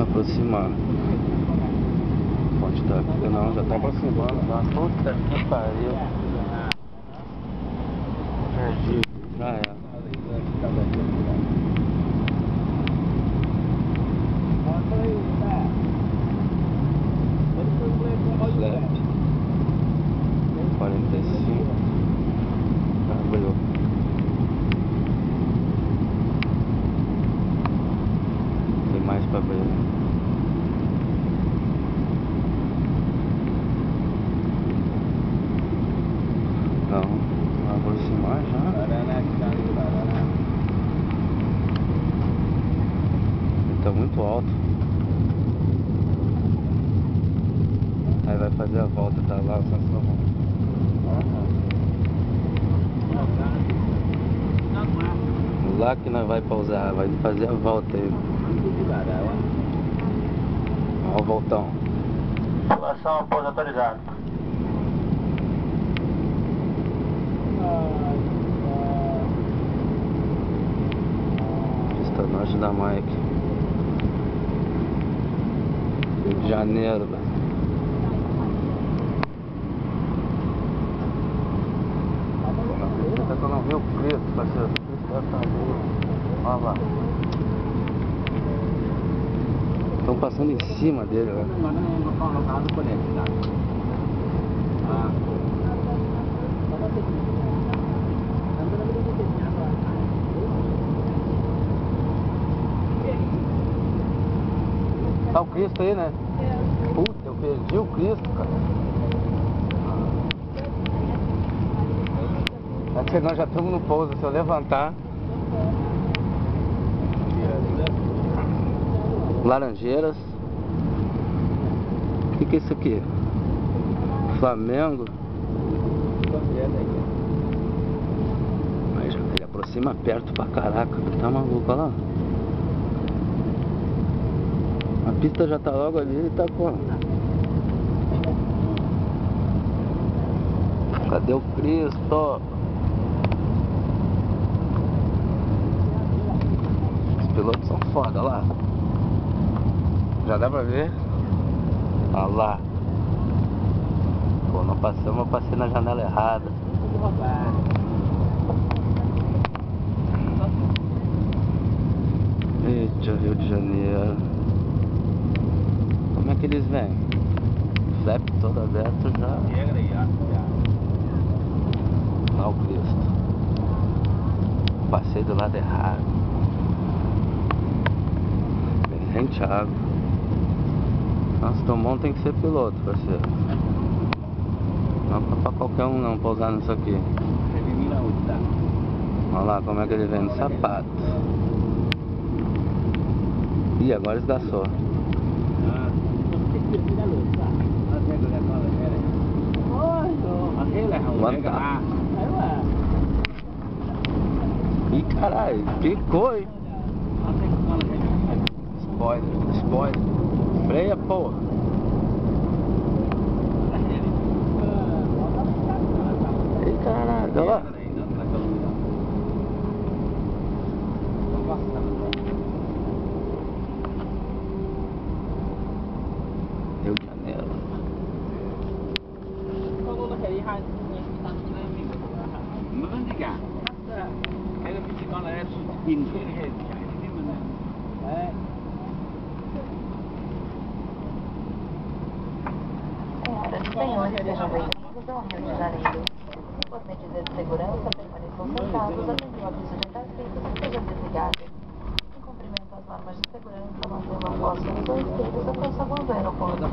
aproximar. Pode estar aqui, não, já tá aproximando. Puta que pariu. Perdi. Já é. Flap 45. Abriu. Tem mais pra ver. Não, vai aproximar já. Ele tá muito alto. Aí vai fazer a volta, tá lá, só sua mão. Lá que nós vai pausar, vai fazer a volta aí. Ó o voltão. Relação, pouso autorizado. Pista norte da Mike. Rio de Janeiro, velho. Tá no Rio Preto, parceiro. Olha lá. Estão passando em cima dele, velho. Tá o Cristo aí, né? Puta, eu perdi o Cristo, cara. É que nós já estamos no pouso, se eu levantar. Laranjeiras. O que é isso aqui? Flamengo. Mas ele aproxima perto pra caraca. Tá maluco, olha lá. A pista já tá logo ali e tá como? Cadê o Cristo? Os pilotos são foda, olha lá. Já dá pra ver? Olha lá. Pô, não passamos, eu passei na janela errada. Eita, Rio de Janeiro. Como é que eles vêm? Flap todo aberto já. Olha o Cristo. Passei do lado errado. Gente, água. Nossa, tão bom, tem que ser piloto, parceiro. Não é pra qualquer um não pousar nisso aqui. Olha lá como é que ele vem no sapato. Ih, agora esgaçou. Levantar. Ih, caralho, picou, hein? Spoiler. Freia, porra. Ei, caralho, olha lá. Rio de Janeiro. Senhoras e senhores, sejam bem-vindos ao Rio de Janeiro. Por medidas de segurança, permaneçam sentados até que o aviso de trânsito seja desligado. Em cumprimento às normas de segurança, mantenham a posse dos dois dedos aproximando do aeroporto.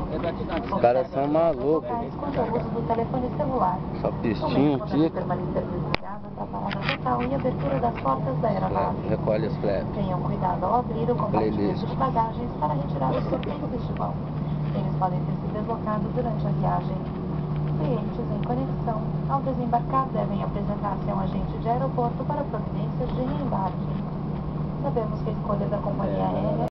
Os caras são malucos. Quanto ao uso do telefone celular. Só pistinho, tica. Permanecer desligado da parada total e abertura das portas da aeronave. Recolhe os flaps. Tenham cuidado ao abrir o compartimento de bagagens para retirar os pertences de mão. Eles podem ter se deslocado durante a viagem. Clientes em conexão, ao desembarcar, devem apresentar-se a um agente de aeroporto para providências de reembarque. Sabemos que a escolha da companhia aérea